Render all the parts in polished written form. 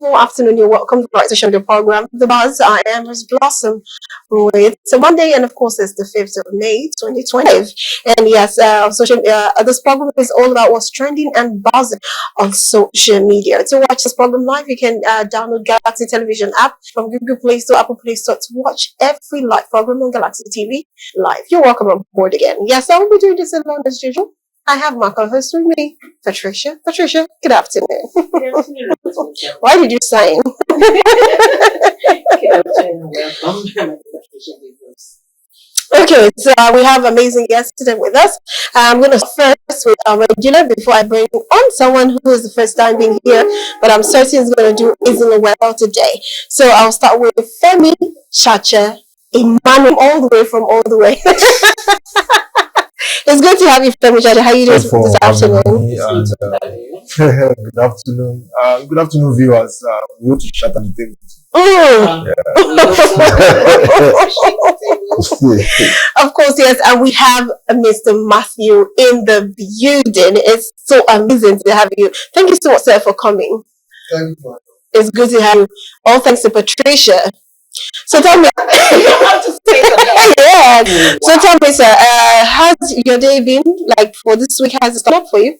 wonderful afternoon. You're welcome to the right session of the program. The Buzz, I am Miss Blossom. It's a Monday, and of course, it's the 5th of May, 2020. And yes, this program is all about what's trending and buzzing on social media. To watch this program live, you can download Galaxy Television app from Google Play Store, Apple Play Store to watch every live program on Galaxy TV live. You're welcome on board again. Yes, I will be doing this alone as usual. I have my co-host with me, Patricia. Patricia, good afternoon. Good afternoon. Why did you sign? Good afternoon. Welcome. Okay, so we have amazing guests today with us. I'm going to start first with our regular before I bring on someone who is the first time being here, but I'm certain is going to do easily well today. So I'll start with Femi Chacha, Emmanuel, all the way from all the way. It's good to have you, Femi Chacha. How are you doing this afternoon? Good afternoon. Good afternoon, viewers. We want to shut down the table. Of course, yes, and we have Mr. Matthew in the building. It's so amazing to have you. Thank you so much, sir, for coming. Thank you. It's good to have you. All thanks to Patricia. So tell me, yeah. So tell me, sir, how's your day been? Like for this week, has it stopped for you?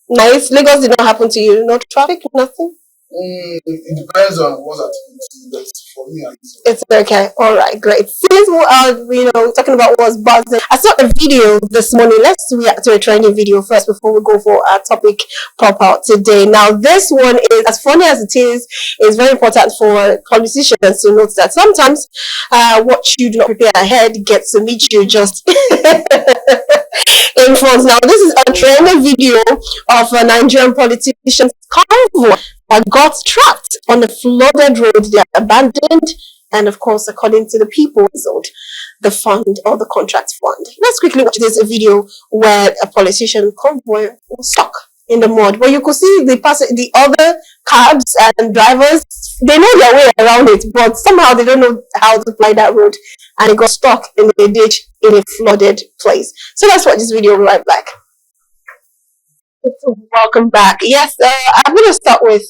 Nice. Lagos did not happen to you. No traffic, nothing. It depends on what activity, but for me, it's okay. All right, great. Since we are, talking about what's buzzing, I saw a video this morning. Let's react to a trending video first before we go for our topic pop out today. Now, this one is as funny as it is very important for politicians to note that sometimes what you do not prepare ahead gets to meet you just in front. Now, this is a trending video of a Nigerian politician's convoy that got trapped on a flooded road. They are abandoned, and of course, according to the people, the fund or the contract fund. Let's quickly watch this video where a politician convoy was stuck in the mud. But you could see the other cabs and drivers, they know their way around it, but somehow they don't know how to fly that road, and it got stuck in a ditch in a flooded place. So let's watch this video right back. Welcome back. Yes, I'm going to start with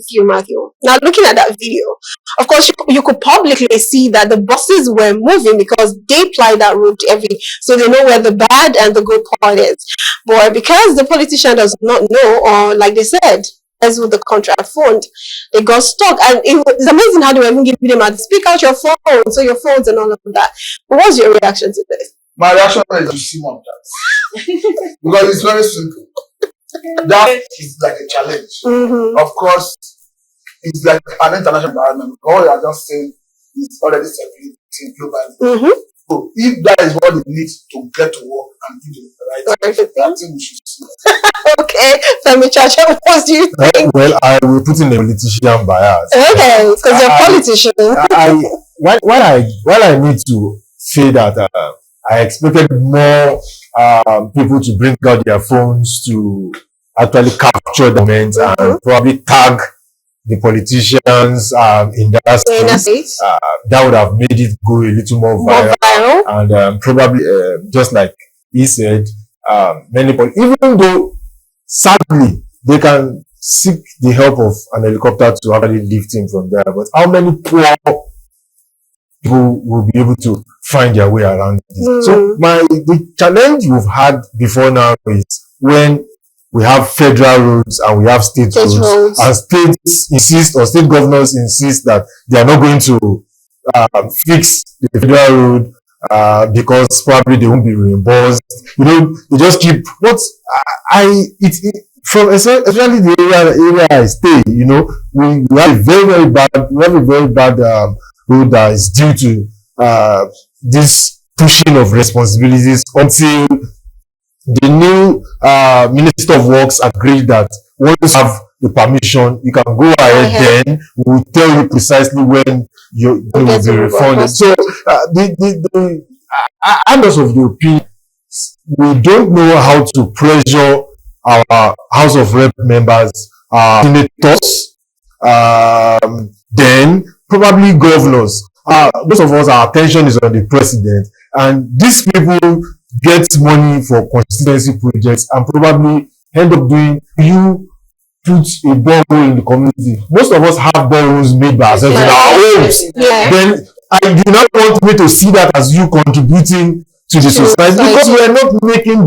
you, Matthew. Now, looking at that video, of course, you could publicly see that the buses were moving because they ply that route so they know where the bad and the good part is. But because the politician does not know, or like they said, as with the contract fund, they got stuck. And it's amazing how they were even giving them a speak out your phone, so your phones and all of that. But what's your reaction to this? My reaction is to see more of that. Because it's very simple. That is like a challenge. Mm-hmm. Of course, it's like an international environment. All you are just saying is already circulating globally. Mm-hmm. So if that is what it needs to get to work and do the right thing, I think we should see. Okay, Femi Chacha, what do you think? Well, I will put in a politician bias. Okay, because you're a politician. While I need to say that I expected more people to bring out their phones to actually capture the moment and probably tag the politicians in that state. That would have made it go a little more viral. And probably, just like he said, many people, even though sadly they can seek the help of an helicopter to actually lift him from there, but how many poor people will be able to find their way around this? So the challenge we've had before now is when we have federal roads and we have state roads, and states insist, or state governors insist that they are not going to fix the federal road because probably they won't be reimbursed. They just keep from especially the area I stay. We have a very bad road that is due to this pushing of responsibilities until the new Minister of Works agreed that once you have the permission, you can go ahead. Then we will tell you precisely when you will be refunded. So I'm also of the opinion we don't know how to pressure our House of Rep members, senators, then probably governors. Most of us, our attention is on the president, and these people get money for constituency projects and probably end up doing put a borehole in the community. Most of us have boreholes made by ourselves in our homes. Yeah. Then I do not want me to see that as you contributing to the society because we are not making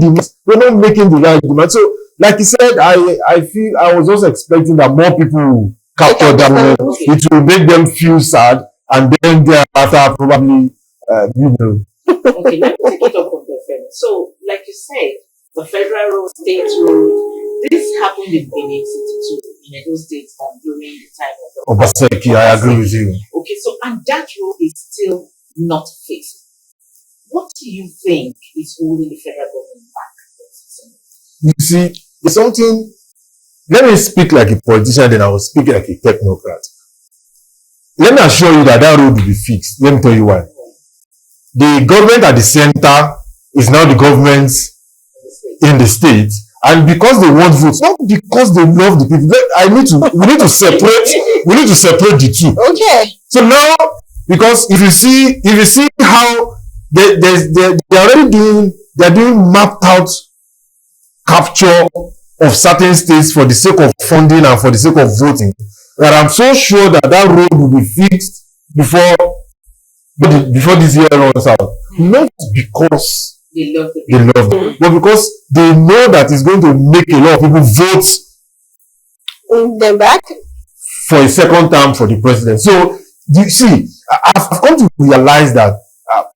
the right demand. So, like you said, I feel I was also expecting that more people will capture that moment. It will make them feel sad, and then thereafter probably Okay, let me take it up from the federal. So, like you said, the federal road, state road, this happened in Benin City too, in Edo State during the time of Obaseki. I agree with you. Okay, so and that road is still not fixed. What do you think is holding the federal government back? You see, it's something. Let me speak like a politician, then I will speak like a technocrat. Let me assure you that road will be fixed. Let me tell you why. The government at the center is now the government in the state, and because they want votes, not because they love the people. We need to separate the two. Okay. So now, because if you see how they're doing mapped out capture of certain states for the sake of funding and for the sake of voting, that I'm so sure that road will be fixed before this year runs out. Not because they love them, but because they know that it's going to make a lot of people vote them back for a second term for the president. So you see, I've come to realize that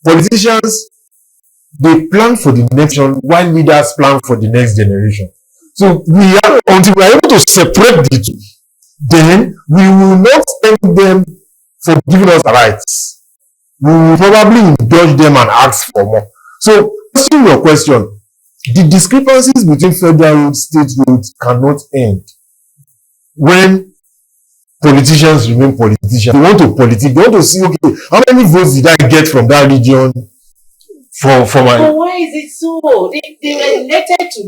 politicians, they plan for the next generation while leaders plan for the next generation. So until we are able to separate the two, then we will not thank them for giving us rights. We will probably indulge them and ask for more. So, answering your question, the discrepancies between federal roads, state roads cannot end when politicians remain politicians. They want to politic. They want to see, okay, how many votes did I get from that region for my... But why is it so? They were elected to,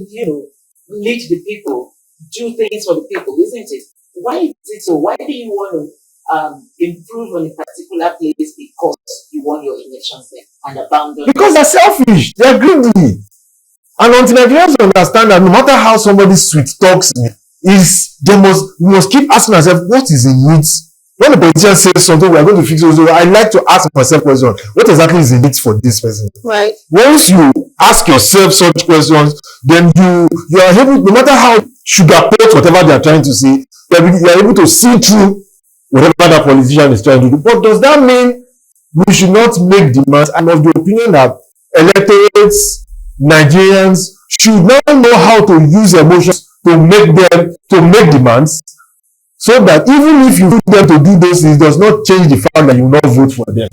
lead the people, do things for the people, isn't it? Why is it so? Why do you want to improve on a particular place because you want your elections there and abandon? Because they're selfish. They're greedy. And until Nigerians understand that no matter how somebody sweet talks me, we must keep asking ourselves, what is in it? When the politician says something, we are going to fix it. I like to ask myself question, what exactly is in it for this person? Right. Once you ask yourself such questions, then you are able, no matter how sugarcoat whatever they are trying to say, you are able to see through whatever that politician is trying to do. But does that mean we should not make demands? I'm of the opinion that electorates, Nigerians should now know how to use emotions to make demands, so that even if you put them to do those things, it does not change the fact that you will not vote for them.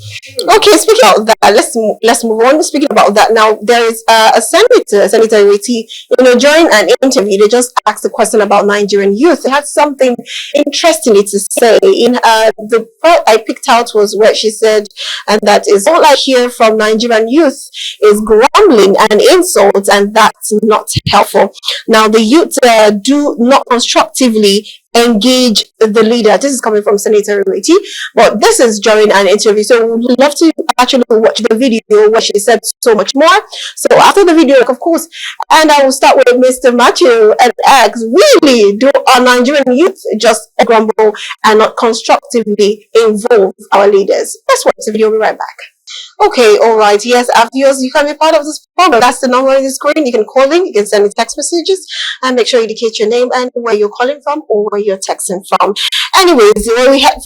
Okay, speaking about that, let's move on. Speaking about that now, there is a Senator Ireti, during an interview, they just asked a question about Nigerian youth. They had something interestingly to say. In the part I picked out was where she said, and that is all I hear from Nigerian youth is grumbling and insults, and that's not helpful. Now, the youth do not constructively engage the leader. This is coming from Senator Ireti, but this is during an interview, so we'd love to actually watch the video where she said so much more. So after the video, of course, and I will start with Mr. Matthew and ask, really, do our Nigerian youth just grumble and not constructively involve our leaders? Let's watch the video. We'll be right back. Okay, all right. Yes, after yours, you can be part of this program. That's the number on the screen. You can call in, you can send me text messages, and make sure you indicate your name and where you're calling from or where you're texting from. Anyways,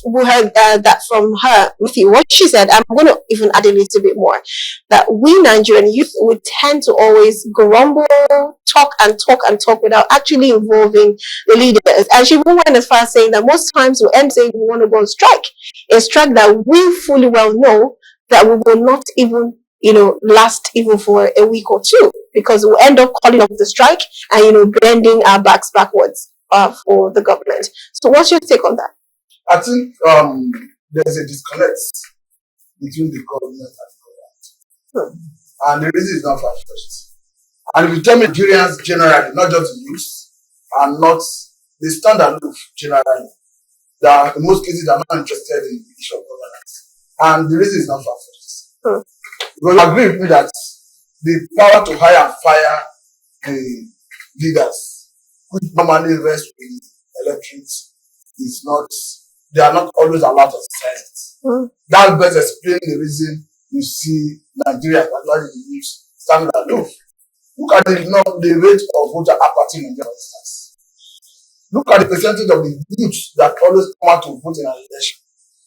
we heard that from her, Matthew, what she said. I'm going to even add a little bit more. That we Nigerian youth would tend to always grumble, talk without actually involving the leaders. And she even went as far as saying that most times we end saying we want to go on strike. A strike that we fully well know that we will not even, last even for a week or two, because we'll end up calling off the strike and, bending our backs backwards for the government. So what's your take on that? I think there's a disconnect between the government and the government. And the reason is not far-fetched. And if you tell me Nigerians generally, not just the youth, and not the standard of generally, that in most cases are not interested in the issue of governance. And the reason is not far-fetched. Because you agree with me that the power to hire and fire the leaders, which normally rests with electorates is not, they are not always allowed to exercise it. That best explains the reason you see Nigeria, particularly the youth, standing aloof. Look at the rate of voter apathy in Nigeria, for instance. Look at the percentage of the youth that always come out to vote in an election.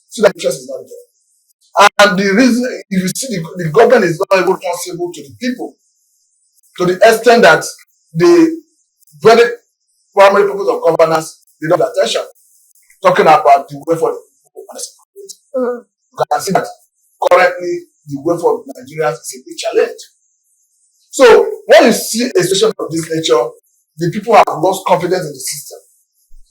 See, the interest is not there. And the reason, if you see, the government is not even responsible to the people, to the extent that the very primary purpose of governance, they don't pay attention. Talking about the way for the people and the separate. You can see that currently the way for Nigerians is a big challenge. So when you see a situation of this nature, the people have lost confidence in the system.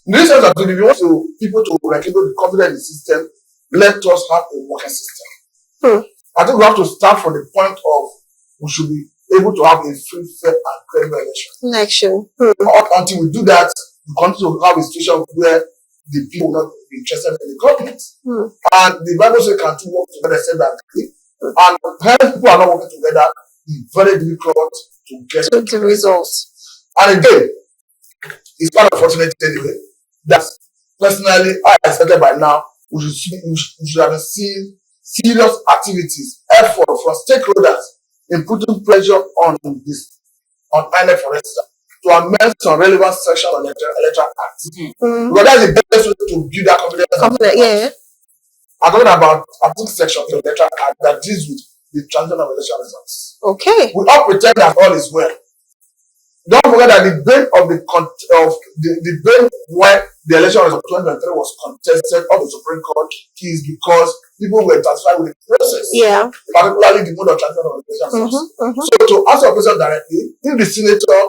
In this sense, if you want people to rekindle the confidence in the system, let us have a working system. I think we have to start from the point of we should be able to have a free, fair, and credible election. Until we do that, we continue to have a situation where the people will not be interested in the government. And the Bible says can two work together, said that. And when people are not working together, it's very difficult to get the results. And again, it's quite unfortunate anyway that personally, I expected by now, we should have seen serious activities, effort from stakeholders in putting pressure on this, on INEC, for instance, to amend some relevant section of the Electoral Act. Because that's the best way to build that confidence. Yeah. I'm talking about a section of the Electoral Act that deals with the transition of election results. Okay. We all pretend that all is well. Don't forget that the brain of the brain why the election of 2023 was contested of the Supreme Court is because people were satisfied with the process. Yeah. Particularly the mode of transition of election. So to answer your question directly, if the senator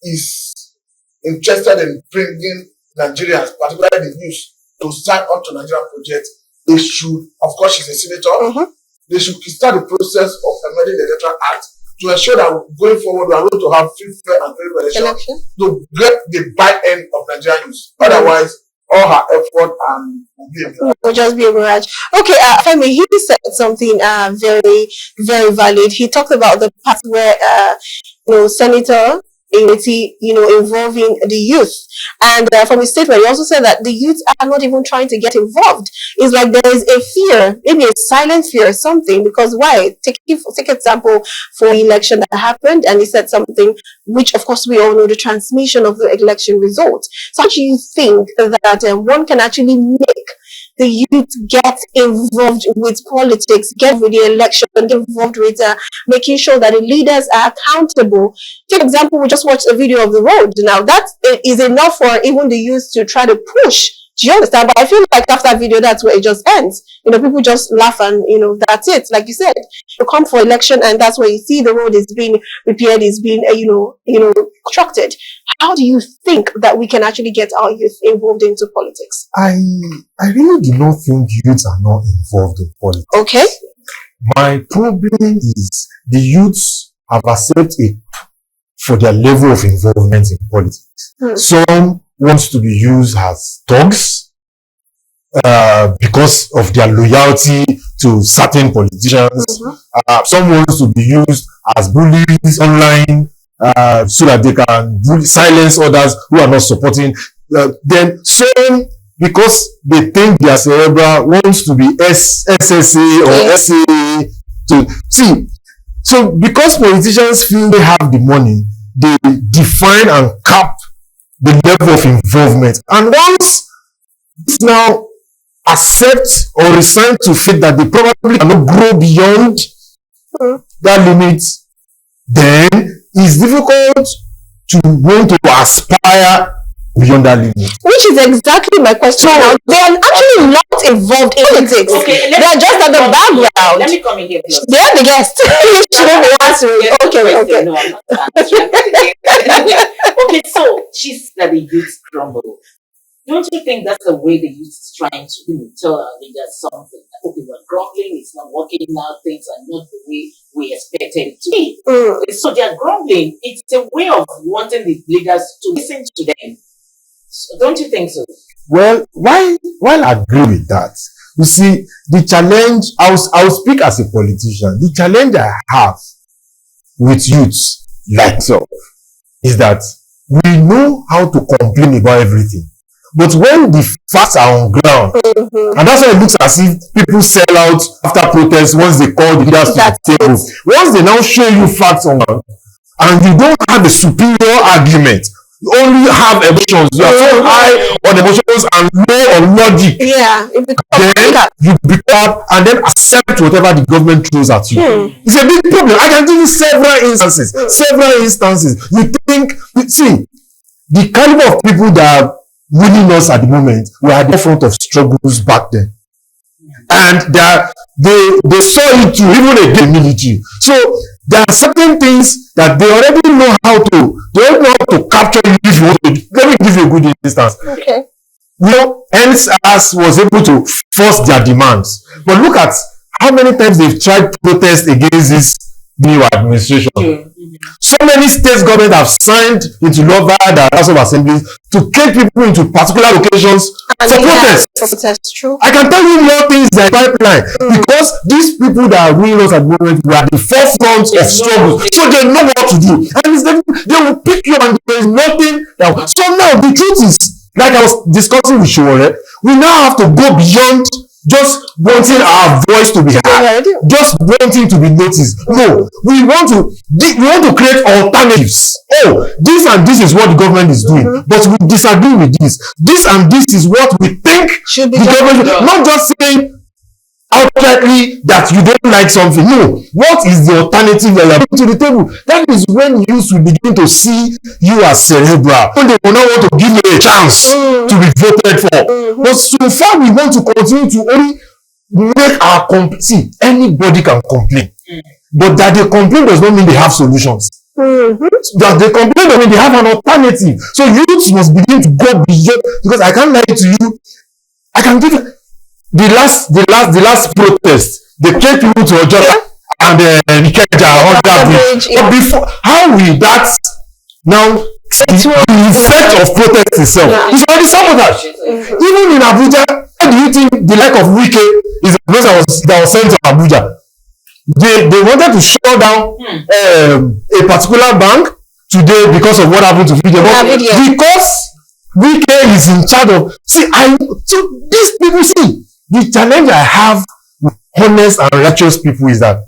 is interested in bringing Nigerians, particularly the youth, to sign up to Nigerian project, they should, of course, she's a senator, they should start the process of amending the Electoral Act to ensure that going forward we are going to have free, fair, and credible election to get the buy-in of Nigerian youth. Otherwise, all her effort will just be a mirage. Okay, Femi, he said something very, very valid. He talked about the part where Senator Ireti, involving the youth. And from his statement, he also said that the youth are not even trying to get involved. It's like there is a fear, maybe a silent fear or something, because why? Take example for the election that happened, and he said something which, of course, we all know, the transmission of the election results. So how do you think that one can actually make the youth get involved with politics, get with the election, get involved with making sure that the leaders are accountable? For example, we just watched a video of the road. Now, that is enough for even the youth to try to push. Do you understand? But I feel like after that video, that's where it just ends. People just laugh and, that's it. Like you said, you come for election and that's where you see the road is being repaired, is being, constructed. How do you think that we can actually get our youth involved into politics? I really do not think youths are not involved in politics. Okay. My problem is the youths have accepted for their level of involvement in politics. Some wants to be used as dogs because of their loyalty to certain politicians. Some wants to be used as bullies online so that they can silence others who are not supporting. Then some, because they think they are cerebral, wants to be SSA or SAA to see. So because politicians feel they have the money, they define and cap the level of involvement. And once it's now accept or resign to faith that they probably cannot grow beyond that limit, then it's difficult to want to aspire beyond that limit. Which is exactly my question. So, they are actually not involved in politics. Okay, they are just at the background. Let me come in here, please. They are the guest. You shouldn't be answering. Okay. No, I'm not answering. Okay, so she said the youth crumble. Don't you think that's the way the youth is trying to tell our leaders something? Okay, we're grumbling, it's not working now, things are not the way we expected it to be. So they're grumbling. It's a way of wanting the leaders to listen to them. So don't you think so? Well, while I agree with that, you see, the challenge, I'll speak as a politician, the challenge I have with youths like so is that we know how to complain about everything. But when the facts are on ground, and that's why it looks as if people sell out after protests once they call the leaders to the table. Once they now show you facts on ground, and you don't have a superior argument, you only have emotions. You are so high on emotions and low on logic. Yeah, it Then you become and then accept whatever the government throws at you. It's a big problem. I can give you several instances. You think, see, the caliber of people that are winning us at the moment were at the front of struggles back then. And they saw it too, even again military. So there are certain things that they already know how to capture you if you want to. Let me give you a good instance. Okay. You know, NSAS was able to force their demands. But look at how many times they've tried to protest against this new administration. So many state governments have signed into law via the House of Assemblies to take people into particular locations for protests. True. I can tell you more things like pipeline because these people that are ruling us at the moment were at the forefront of struggle, so they know what to do, and they will pick you, and there is nothing. So now the truth is, like I was discussing with Showore, we now have to go beyond just wanting our voice to be heard, just wanting to be noticed. No, we want to create alternatives. Oh, this and this is what the government is doing, but we disagree with this. This and this is what we think should be the government. Not just saying outrightly that you don't like something. No, what is the alternative that you are bringing to the table? That is when youth will begin to see you as cerebral. When they will not want to give you a chance to be voted for. But so far we want to continue to only make our see, anybody can complain. But that they complain does not mean they have solutions. That they complain does mean they have an alternative. So youth must begin to go beyond, because I can't lie to you. I can give you the last protest, they take people to Ojota and Ikeja on that bridge. But before, how will that now the effect of protest itself? It's already sabotage. Even in Abuja, how do you think the like of Wike is the person that was sent to Abuja? They wanted to shut down a particular bank today because of what happened to video. Because Wike is in charge of. So these people see. The challenge I have with honest and righteous people is that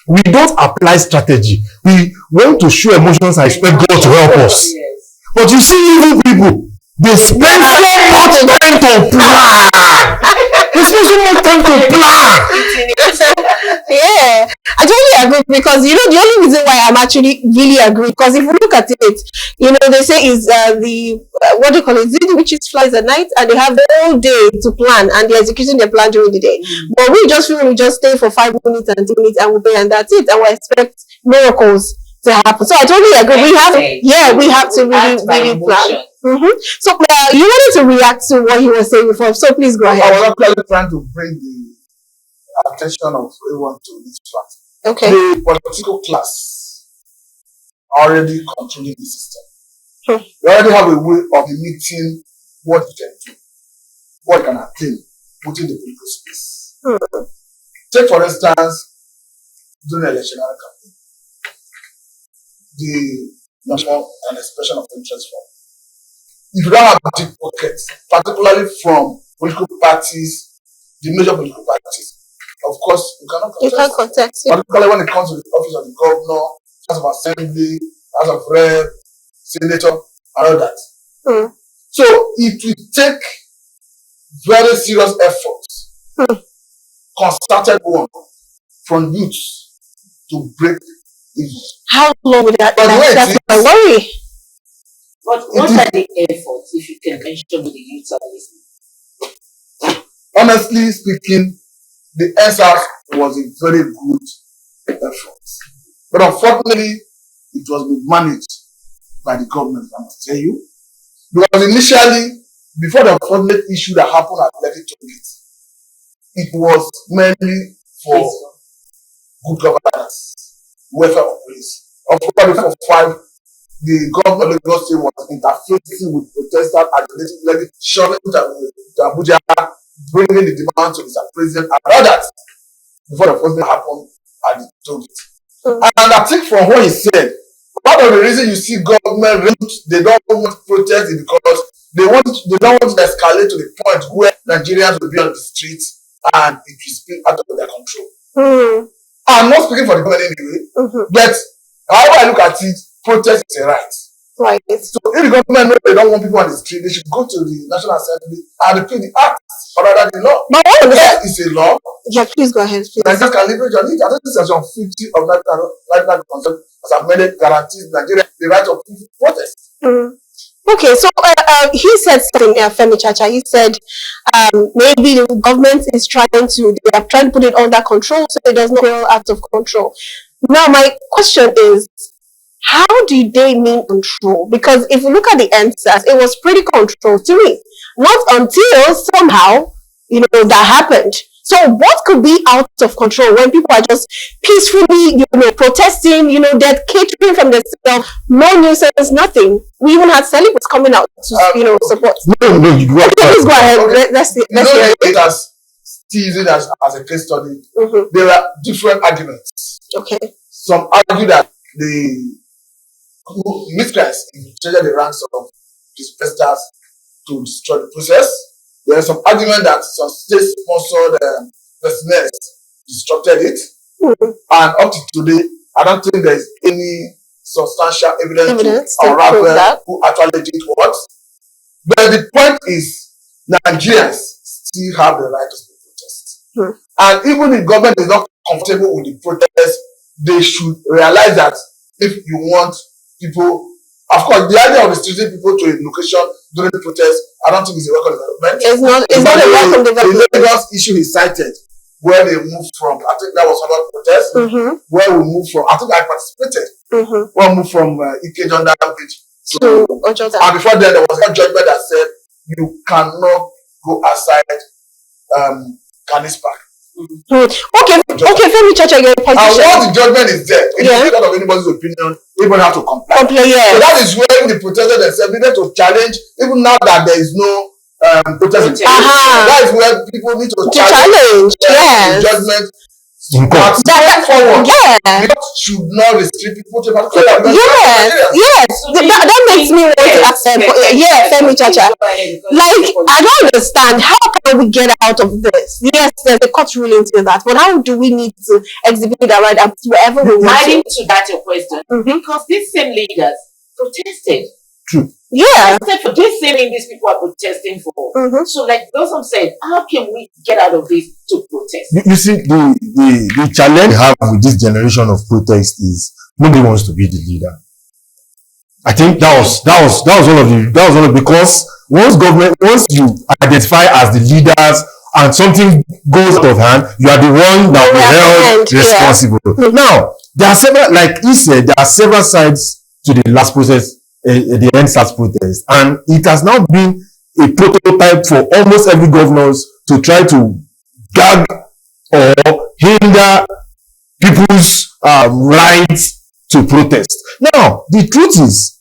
we don't apply strategy. We want to show emotions and expect God to help us. But you see evil people, they spend so much time to plan. They spend so much time to plan. Yeah, I totally agree, because you know the only reason why I'm actually really agree, because if you look at it, you know, they say is what do you call it? The witches flies at night, and they have the whole day to plan, and they're executing their plan during the day. But we just stay for 5 minutes and 2 minutes, and we pay, and that's it, and we expect miracles to happen. So I totally agree. We have to really plan. So you wanted to react to what he was saying before, so please go ahead. I was actually trying to bring the attention of everyone to this fact. Okay. The political class already controlling the system. We already have a way of limiting what you can do, what you can attain within the political space. Take for instance, during the electoral campaign, the national and expression of interest form. If you don't have deep pockets, particularly from political parties, the major political parties, of course, you cannot contest. You can't contest. Yeah. Particularly when it comes to the office of the governor, House of Assembly, House of Rep, Senator, and all that. So it will take very serious efforts, concerted one from youth to break the. How long would that? That's my worry. But what are the efforts, if you can mention, with the youth are listening? Honestly speaking, the SR was a very good effort. But unfortunately, it was managed by the government, I must tell you. Because initially, before the unfortunate issue that happened at Ireti, it was mainly for good governance, welfare of police. Of course, for 5, the government of Lagos State was interfacing with protesters at the legislature to Abuja, bringing the demand to Mr. President and all that before the first thing happened at the Togit. And I think from what he said, Part of the reason you see government, they don't want protest is because they don't want to escalate to the point where Nigerians will be on the streets and it will spill out of their control. I'm not speaking for the government anyway, but however I look at it, protest is a right. Right. So if the government knows they don't want people on the street, they should go to the National Assembly and repeal the act rather than the law. But what is Yes, it's a law. Yeah, please go ahead. Please. Nigerians can leverage on it. I think section 50 of National Constitution as amended guarantees Nigeria the right of peaceful protest. Okay, so he said something, Femi Chacha. He said maybe the government is they are trying to put it under control so it does not feel out of control. Now, my question is, how do they mean control? Because if you look at the answers, it was pretty controlled to me. Not until somehow, that happened. So what could be out of control when people are just peacefully, protesting, they're catering from themselves, no nuisance, nothing. We even had celebrities coming out to, support. No, you go Please go ahead. Okay. Let's hear it. It as still using as a case study. There are different arguments. Okay. Some argue that the miscreants infiltrated the ranks of these protesters to destroy the process. There is some argument that some state-sponsored personnel disrupted it. And up to today, I don't think there is any substantial evidence or rather who actually did what. But the point is, Nigerians still have the right to protest. And even if government is not comfortable with the protest, they should realize that if you want people, of course, the idea of restricting people to a location during the protest, I don't think it's a welcome development. It's not a welcome development. The Lagos issue is cited where they moved from, I think that was another protest, where we moved from, I think I participated, where we moved from Ikeja Bridge to Ojota. And before then, there was a judgment that said you cannot go outside Canis Park. Okay, Femi Chacha, you're a politician. And once the judgment is there, it is not of anybody's opinion, everyone have to comply. Yes. So that is where the protesters themselves needed to challenge, even now that there is no protest. That is where people need to challenge the judgment. Forward. Because should not restrict people to Yes. That makes me want to ask Femi Chacha. Like, I don't understand, how can we get out of this? Yes, there's a court ruling to that, but how do we need to exhibit that right up wherever we want Adding to that your question, because these same leaders protested. True. Yeah. For this same thing these people are protesting for. So like those who said, how can we get out of this to protest? You see, the challenge we have with this generation of protest is nobody wants to be the leader. I think that was one of because once you identify as the leaders and something goes out of hand, you are the one that will be held responsible. Now, there are several, like he said, there are several sides to the last process. The NSAS protest, and it has now been a prototype for almost every governors to try to gag or hinder people's rights to protest. Now, the truth is,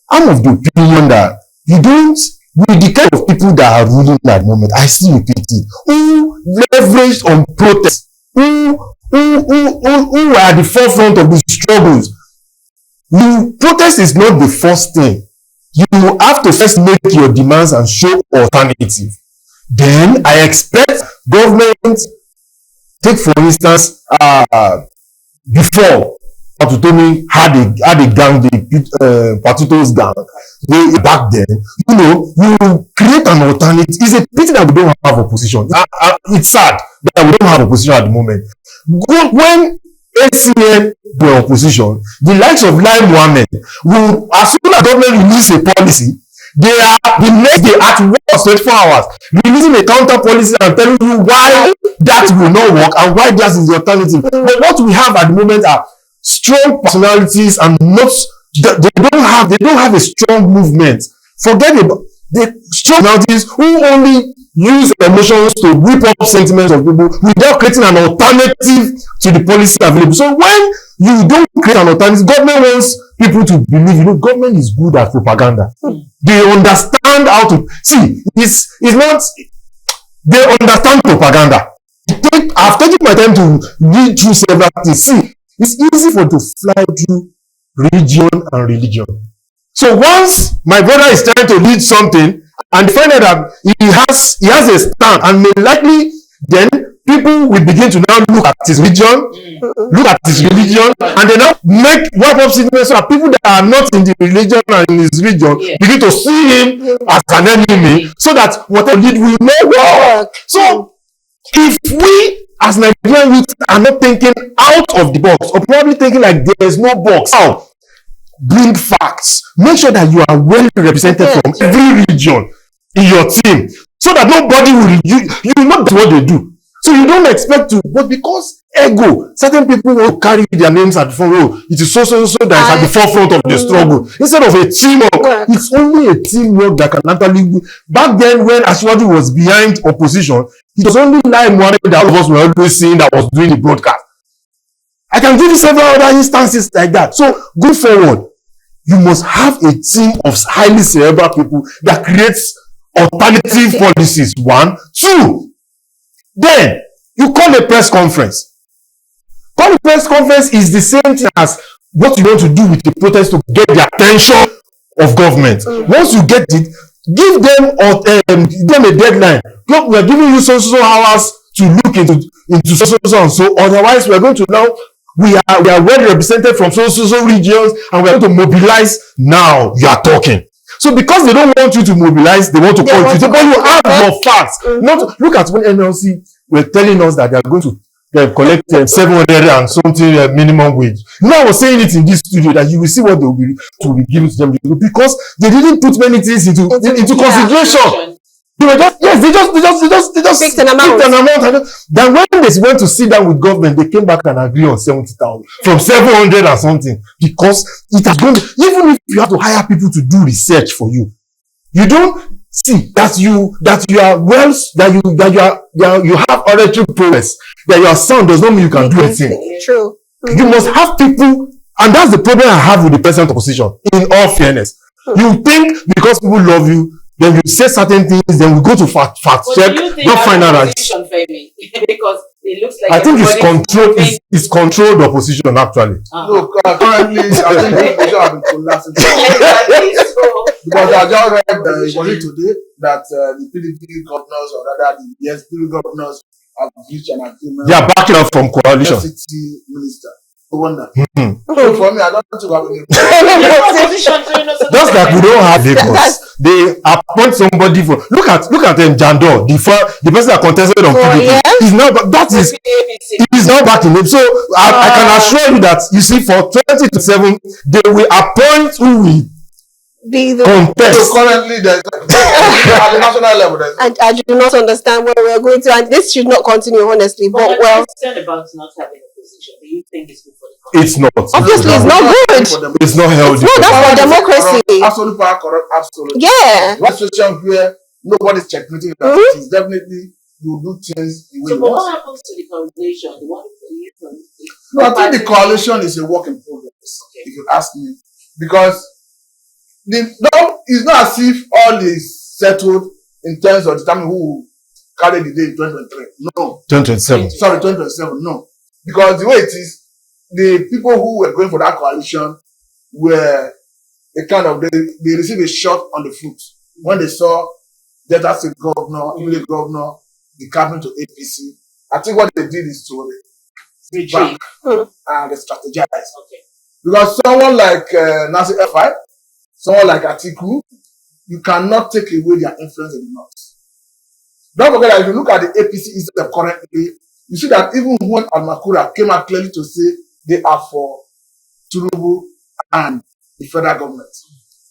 I'm of the opinion that you don't, with the kind of people that are ruling at the moment, I still repeat it, who leveraged on protest, who were at the forefront of the struggles. Protest is not the first thing. You have to first make your demands and show alternative. Then I expect government, take for instance, before Patutomi had a gang, the Patuto's gang, way back then, you create an alternative. It's a pity that we don't have opposition. It's sad that we don't have opposition at the moment. When ACN were opposition, the likes of Lai Mohammed will, as soon as government release a policy, they are the next day at work 24 hours, releasing a counter policy and telling you why that will not work and why that is the alternative. But what we have at the moment are strong personalities and not they don't have a strong movement. Forget about the strong personalities who only use emotions to whip up sentiments of people without creating an alternative to the policy available. So when you don't create an alternative, government wants people to believe, government is good at propaganda. They understand how to see. It's not. They understand propaganda. I've taken my time to read through several things. See, it's easy for to fly through region, and religion. So once my brother is trying to lead something and find out that he has a stand, and may likely then people will begin to now look at his religion, look at his religion, and they now make wipe up situations so that people that are not in the religion and in his region begin to see him as an enemy, so that whatever lead will not work. So if we as Nigerian youth are not thinking out of the box, or probably thinking like there is no box, how? Bring facts. Make sure that you are well represented from every region in your team, so that nobody will you know what they do. So you don't expect to, but because ego, certain people will carry their names at the front row. It is so that is at the forefront of the struggle. Instead of a teamwork, it's only a teamwork that can actually win. Back then, when Ashwadu was behind opposition, it was only like Mohammed that all of us were always seeing that was doing the broadcast. I can give you several other instances like that. So go forward. You must have a team of highly cerebral people that creates alternative policies. 1, 2. Then you call a press conference. Call a press conference is the same thing as what you want to do with the protest to get the attention of government. Once you get it, give them a deadline. Look, we are giving you so hours to look into so and so. Otherwise, we are going to now. We are well represented from so regions, and we are going to mobilize. Now you are talking. So because they don't want you to mobilize, they want to call you. But you have your facts. Not look at when NLC were telling us that they are going to collect 700 and something minimum wage. Now I was saying it in this studio that you will see what they will be given to them, because they didn't put many things into consideration. They were just picked an amount. And then when they went to sit down with government, they came back and agreed on 70,000 from 700 and something, because it has gone. Even if you have to hire people to do research for you, you don't see that you are well, you have oratory prowess, that your sound does not mean you can do anything. True. You must have people, and that's the problem I have with the present opposition. In all fairness, you think because people love you, then you say certain things, then we go to fact check, not find out that. Because it looks like I think it's controlled opposition actually. Look, currently, I think the opposition have been collapsing. Because I just read today that the PDP governors, or rather the PDP governors, have reached an agreement. They are backing up from coalition. City minister. No wonder. So for me, I don't want to have any. Just like we don't have Lagos, they appoint somebody for. Look at Jandor, the person that contested on PDP. He's now he's now back in it. So I can assure you that you see for 2027 they will appoint who will be the contest. So currently there's at the national level. And I do not understand where we are going to, and this should not continue honestly. But well, concerned about not having a position. Do you think it's good for the country? It's not. Obviously, it's not good. It's not healthy. No, that's for democracy. Absolute power corrupt. Absolutely. Yeah. One situation where nobody's checkmating that is definitely you do things the way So, you but want. what happens to the coalition? What is the No, I think the coalition is a work in progress. Okay. If you ask me, because it's not as if all is settled in terms of determining who will carry the day in 2023. No. 2027. Sorry, 2027. No. Because the way it is, the people who were going for that coalition were they received a shot on the foot when they saw Delta State Governor, Imile Governor, the cabinet to APC. I think what they did is to back and strategize. Okay. Because someone like Nancy F5, someone like Atiku, you cannot take away their influence in the north. Don't forget that if you look at the APC instead of currently, you see that even when Almakura came out clearly to say they are for Tinubu and the federal government,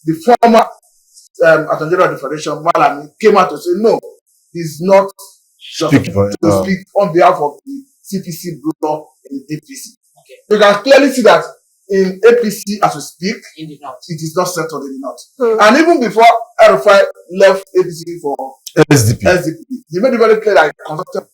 the former Attorney General of the Federation, Malami, came out to say no, he's not speak on behalf of the CPC bloc in APC. Okay. You can clearly see that in APC as we speak, In the north. it is not settled in the north. And even before RFI left APC for SDP, he made it very clear that he consulted.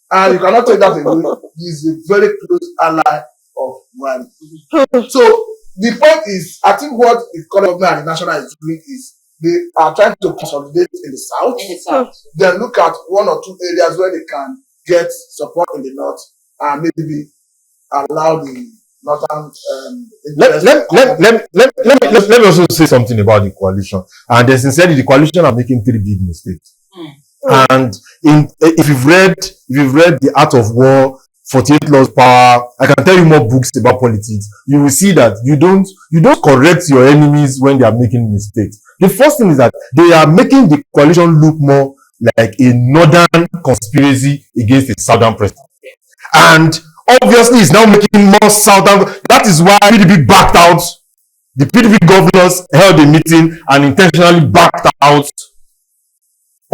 And you cannot take that away. He's a very close ally of Buhari. So the point is, I think what the government and the national is doing is they are trying to consolidate in the south. In the south. Then look at one or two areas where they can get support in the north and maybe allow the northern let me also say something about the coalition. And sincerely, the coalition are making 3 big mistakes. And if you've read The Art of War, 48 Laws of Power, I can tell you more books about politics. You will see that you don't correct your enemies when they are making mistakes. The first thing is that they are making the coalition look more like a northern conspiracy against a southern president. And obviously it's now making more southern. That is why PDP backed out. The PDP governors held a meeting and intentionally backed out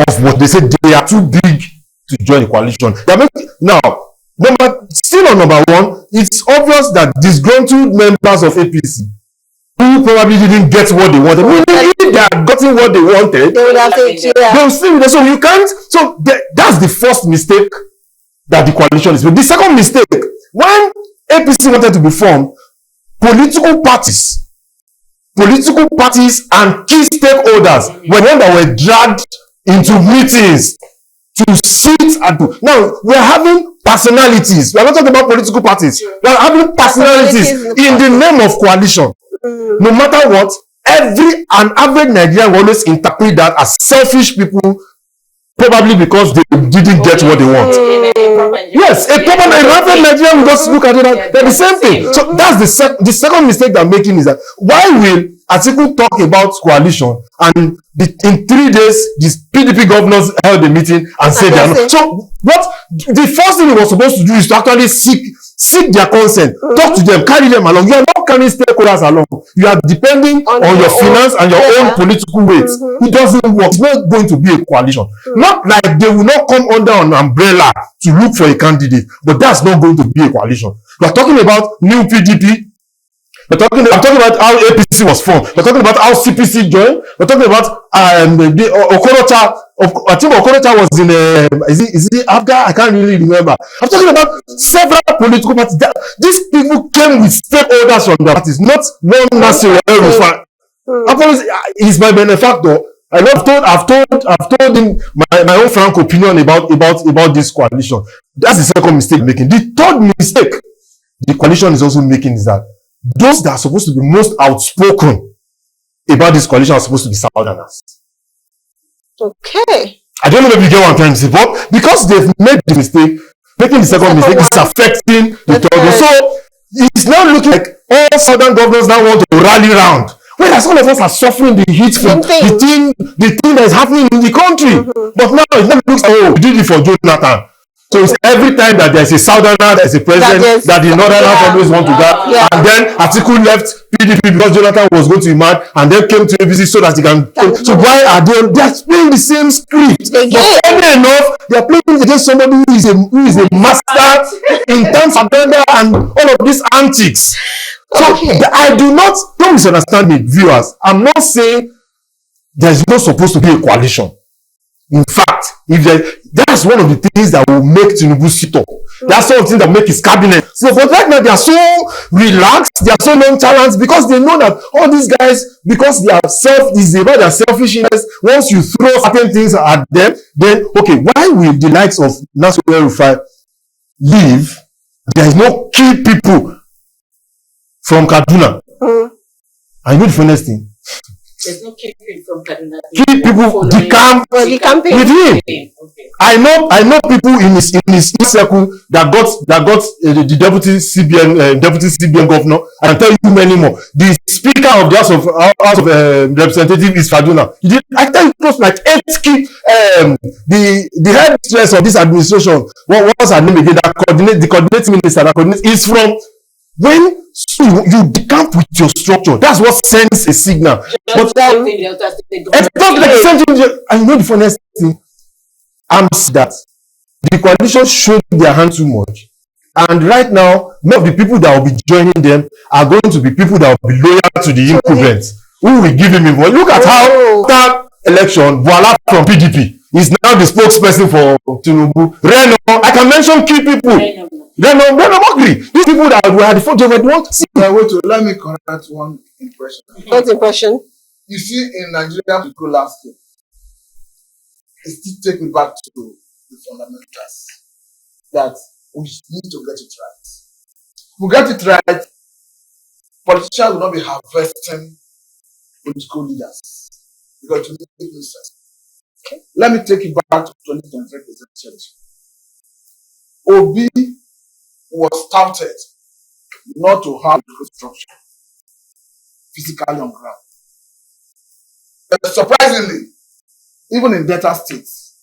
of what they said they are too big to join the coalition. Now, still on number 1, it's obvious that disgruntled members of APC who probably didn't get what they wanted. If they had gotten what they wanted, They would have said, they'll still be there. So you can't. So that's the first mistake that the coalition is. But the second mistake, when APC wanted to be formed, political parties and key stakeholders were the ones that were dragged into meetings to sit and do. Now we are having personalities. We are not talking about political parties. We are having personalities in the name of coalition. No matter what, an average Nigerian will always interpret that as selfish people, probably because they didn't get what they want. Yes, an average Nigerian will just look at it. They're the same thing. So that's the second mistake they're making, is that why will Atiku talk about coalition and in 3 days these PDP governors held a meeting and said they are not. So what the first thing he was supposed to do is to actually seek their consent, talk to them, carry them along. You are not carrying stakeholders along. You are depending on your finance and your own political weight. It doesn't work. It's not going to be a coalition. Not like they will not come under an umbrella to look for a candidate, but that's not going to be a coalition. We are talking about new PDP. I'm talking about how APC was formed. We're talking about how CPC joined. We're talking about Okorocha. I think Okorocha was in is it Afghan? I can't really remember. I'm talking about several political parties. These people came with stakeholders from their parties, not one national Rufai. He's my benefactor. I've told him my own frank opinion about this coalition. That's the second mistake making. The third mistake the coalition is also making is that those that are supposed to be most outspoken about this coalition are supposed to be Southerners. Okay. I don't know if you get what I'm trying to say, but because they've made the mistake, making the second mistake is affecting the third one. So it's now looking like all Southern governors now want to rally round. Whereas all of us are suffering the heat from the thing that is happening in the country. But now it never looks like, we did it for Jonathan. So it's every time that there's a Southerner, there's a president, that the Northerners always want to that. Yeah. And then Atiku left PDP because Jonathan was going to be mad, and then came to APC so that he can. So why are they are playing the same script? But funny enough, they are playing against somebody who is a master in terms of gender and all of these antics. So I don't misunderstand me, viewers. I'm not saying there's not supposed to be a coalition. In fact, that's one of the things that will make Tinubu sit up. That's one of the things that make his cabinet. So, but right now they are so relaxed, they are so nonchalant because they know that all these guys, because they are is about their selfishness. Once you throw certain things at them, then okay, why will the likes of National Rufai leave? There is no key people from Kaduna. I know the funniest thing. There's no key people from Kaduna. Key people decamp with him. Okay. I know people in his circle that got the deputy CBN governor. I can tell you many more. The speaker of the House of Representatives is Kaduna. I tell you close like 8 key. The head stress of this administration. What's her name again? The coordinating minister. That coordinates is from when. So you decamp with your structure. That's what sends a signal. But exactly like the same thing. And you know the funniest thing? I'm that the coalition showed their hand too much. And right now, many of the people that will be joining them are going to be people that will be loyal to the incumbent. Who will give him involvement. Look at how that election, Voila from PDP, is now the spokesperson for Tinubu. Reno, I can mention key people. They're not agree. These people that were at the front, they were not see. Let me correct one impression. What impression? You see, in Nigeria, we go last year. It still take me back to the fundamentals that we need to get it right. We get it right, politicians will not be harvesting political leaders because it will make no sense. Okay. Let me take it back to 2023 presidential. Obi was touted not to have infrastructure physically on ground. But surprisingly, even in Delta states,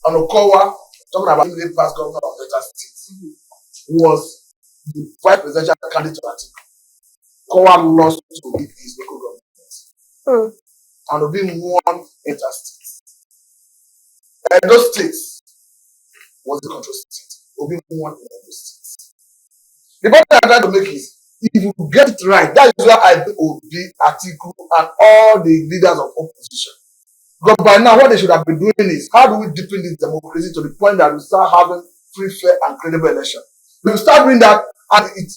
Onokowa, talking about immediate past governor of Delta states, was the vice presidential candidate to Atiku. Kowa lost to his local government. And Obi won Delta states. Edo states was the control state. Obi won in Edo states. The point I'm trying to make is, if you get it right, that is why I think Obi, Atiku, and all the leaders of opposition. Because by now, what they should have been doing is, how do we deepen this democracy to the point that we start having free, fair, and credible election? When we start doing that, and it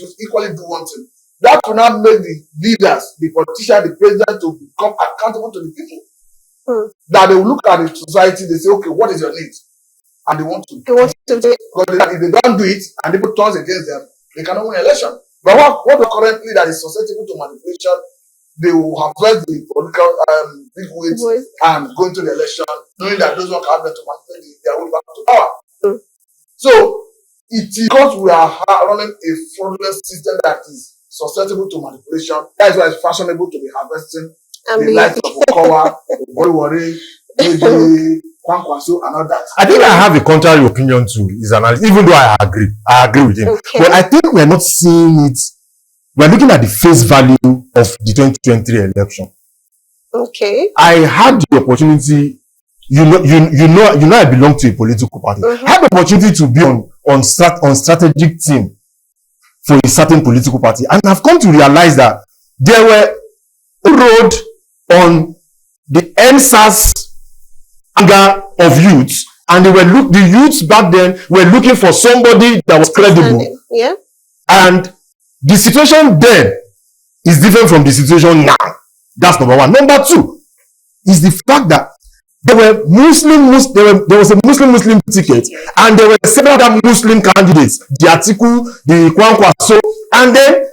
will equally do one thing. That will not make the leaders, the politicians, the president to become accountable to the people. That they will look at the society, they say, okay, what is your need? And they want to do it. Because if they don't do it, and people turn against them, they cannot win election. But what currently that is susceptible to manipulation, they will harvest the political big weights and go into the election, knowing that those one can have them to manipulate their way back to power. So it is because we are running a fraudulent system that is susceptible to manipulation. That is why it's fashionable to be harvesting the likes of Okowa, Oboriwori, Kwankwaso, and all that. I think I have a contrary opinion to his analysis, even though I agree with him. Okay. But I think we're not seeing it. We're looking at the face value of the 2023 election. Okay. I had the opportunity, you know, I belong to a political party. I had the opportunity to be on strategic team for a certain political party, and I've come to realize that there were road on the NSAS anger of youths, and the youths back then were looking for somebody that was credible. Yeah. And the situation then is different from the situation now. That's number one. Number two is the fact that there were there was a Muslim ticket, and there were several other Muslim candidates, the Atiku, the Kwankwaso, and then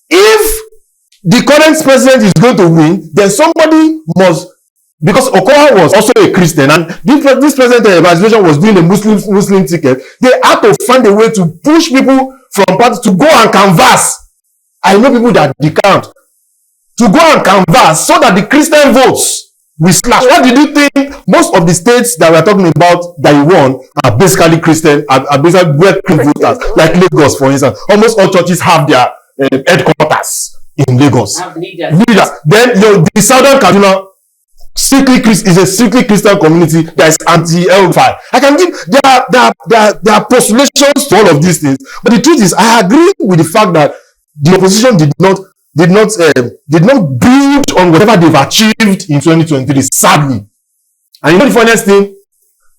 if the current president is going to win, then somebody must, because Okowa was also a Christian, and this president administration was doing a Muslim ticket, they had to find a way to push people from parties to go and canvass. I know people that decamp to go and canvass so that the Christian votes will slash. What did you think? Most of the states that we're talking about that you won are basically Christian, are basically voters, like Lagos, for instance. Almost all churches have their headquarters in Lagos. Leaders. Then the Southern Kaduna is a strictly Christian community that is anti-L5. I can give there are postulations to all of these things, but the truth is, I agree with the fact that the opposition did not build on whatever they've achieved in 2023. Sadly, and you know the funniest thing,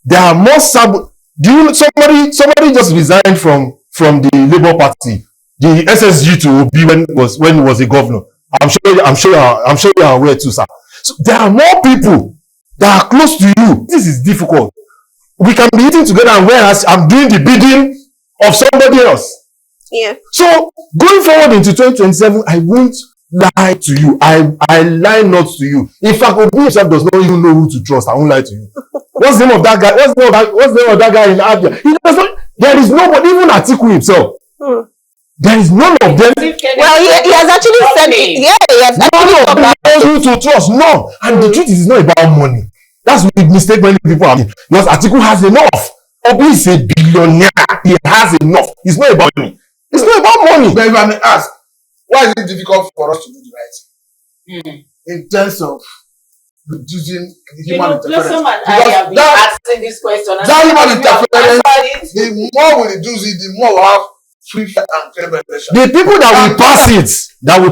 there are more somebody just resigned from the Labour Party, the SSG, to Obi when he was a governor. I'm sure you are aware too, sir. So there are more people that are close to you. This is difficult. We can be eating together, and whereas I'm doing the bidding of somebody else. Yeah. So going forward into 2027, I won't lie to you. I lie not to you. In fact, Obi himself does not even know who to trust. I won't lie to you. What's the name of that guy? What's the name of that guy in Abia? He does not. There is nobody, even Atiku himself. There is none of them. Well, he has actually said it. Yeah, he has actually none of them knows who to trust. No. And the truth is, it's not about money. That's the mistake many people have. Because Atiku has enough. Obi is a billionaire. He has enough. It's not about money. It's not about money. But if I may ask, why is it difficult for us to do the right thing? In terms of reducing human interference? I have been asking this question. That human interference, the more we reduce it, the more we have free and credible election. The people that will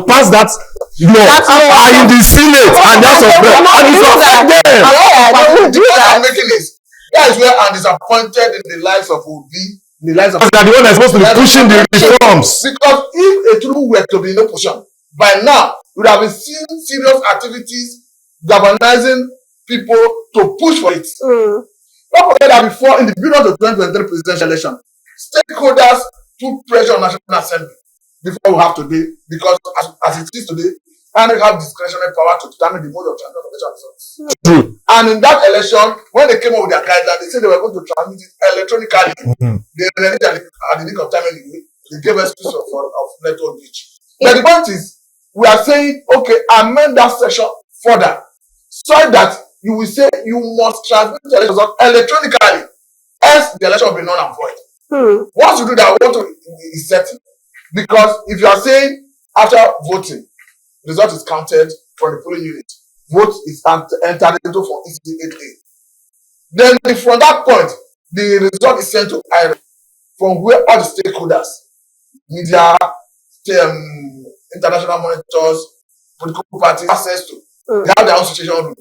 pass that law are in the Senate and that's of them. And it's affect them. The point I'm making is, that is where I'm disappointed in the lives of Obi. The lives of the one that's supposed to be pushing the reforms. Because if a Tinubu were to be in a position, by now, we would have been seeing serious activities galvanizing people to push for it. Don't forget that before, in the build-up of the 2023 presidential election, stakeholders put pressure on National Assembly before we have today, because as it is today, INEC have discretionary power to determine the mode of transmission of election results. True. And in that election, when they came up with their guidelines, they said they were going to transmit it electronically. They released at the nick of time anyway. They gave us piece of network glitch. But the point is, we are saying, okay, amend that section further, so that you will say you must transmit the election result electronically, else the election will be null and void. Once you do that, what is certain. Because if you are saying after voting, the result is counted from the polling unit, vote is entered into for ECA. Then from that point, the result is sent to Ireti, from where all the stakeholders, media, international monitors, political parties, access to. They have their own situation room.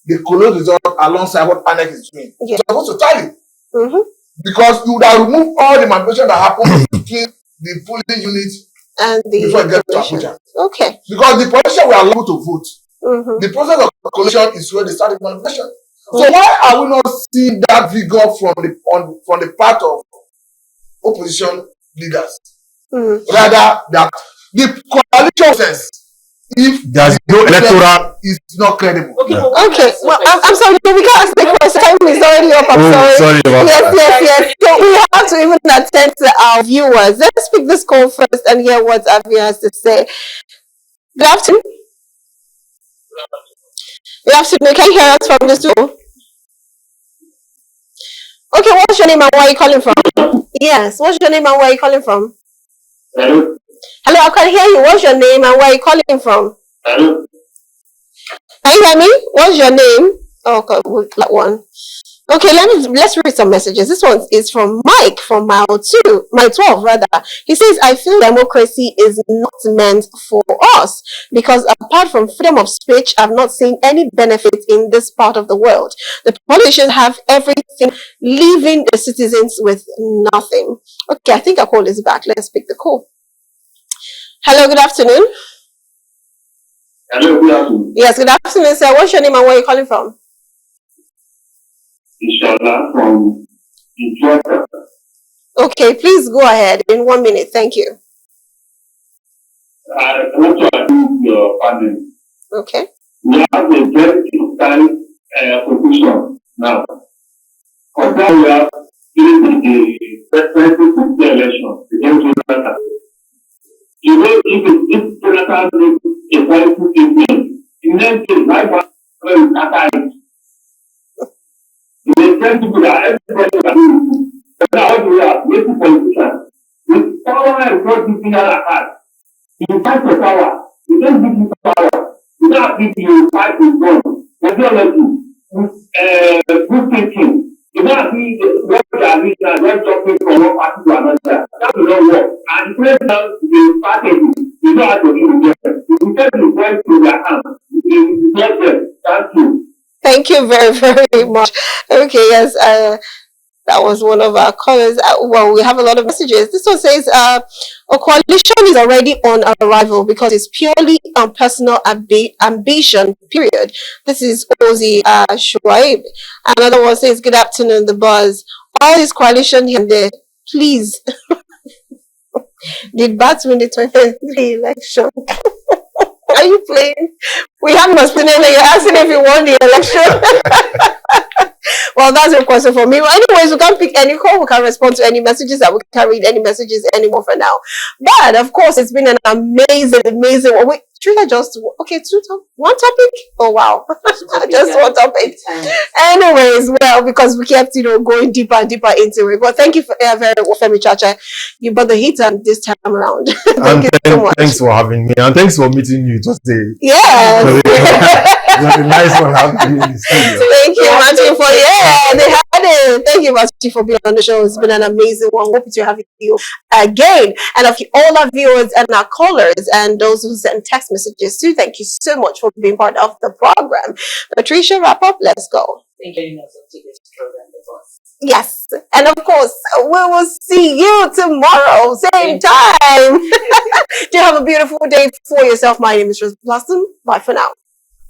They collate the result alongside what INEC is doing. Yeah. They're supposed to tally. Because you would have removed all the manipulation that happened between the polling unit and the before it gets to Abuja. Okay. Because the politicians were allowed to vote. The process of collation is where they started manipulation. So why are we not seeing that vigor from the part of opposition leaders? Rather, that the coalition sense, if there's no electoral, is not credible. Okay. Well, I'm sorry, we can't ask the question. Time is already up. I'm sorry. Yes. So we have to even attend to our viewers. Let's pick this call first and hear what our viewer has to say. Good afternoon. Good afternoon. Can you hear us from the studio? Okay, what's your name and where are you calling from? Yes, what's your name and where are you calling from? Hello. Hello, I can hear you. What's your name and where are you calling from? Hello. Can you hear me? What's your name? Oh, okay, that one. Okay, let's read some messages. This one is from Mike from mile 12 rather. He says, I feel democracy is not meant for us because apart from freedom of speech, I've not seen any benefit in this part of the world. The politicians have everything, leaving the citizens with nothing. Okay, I think our call is back. Let's pick the call. Hello, good afternoon. Hello, good afternoon. Yes, good afternoon, sir. What's your name and where are you calling from? Inshallah from Ethiopia. Okay, please go ahead in 1 minute. Thank you. I want to agree your panel. Okay. We have a very important position now. Compare we have during the presidential election, the Jonathan. You know, if Jonathan makes a political statement, in next case, my father will attack. The principle that everybody can do. But now we are making politicians with power and not giving our heart. You fight for power. You don't give you power. You don't give you fight with God. Ideology, with good thinking. You don't see what they are doing and not jumping from one party to another. That will not work. And the president, the party, you know how to deal with them. You take the voice to their hands. You get them. Thank you. Thank you very, very much. Okay, yes, that was one of our callers. Well, we have a lot of messages. This one says, a coalition is already on arrival because it's purely on personal ambition, period. This is Ozi Shuaib. Another one says, good afternoon, the buzz. All this coalition here and there, please. Did Bats win the 2023 election? Are you playing? We have a spinning and you're asking if you won the election. Well, that's a question for me. Well, anyways, we can't pick any call. We can't respond to any messages. And we can't read any messages anymore for now. But, of course, it's been an amazing one. Wait, should I just... Okay, one topic? Oh, wow. Just one topic. Anyways, well, because we kept, going deeper and deeper into it. But thank you very much, Femi Chacha. You brought the heat on this time around. Thank you so much. Thanks for having me. And thanks for meeting you today. Yes. It was a nice one having you in the studio. Thank you, Matthew, for they had it. Thank you, Matthew, for being on the show. It's been an amazing one. Hope to have you again. And of all our viewers and our callers and those who send text messages too, thank you so much for being part of the program. Patricia, wrap up. Let's go. Thank you for today's program, the boss. Yes, and of course, we will see you tomorrow, same time. Do have a beautiful day for yourself. My name is Rose Blossom. Bye for now.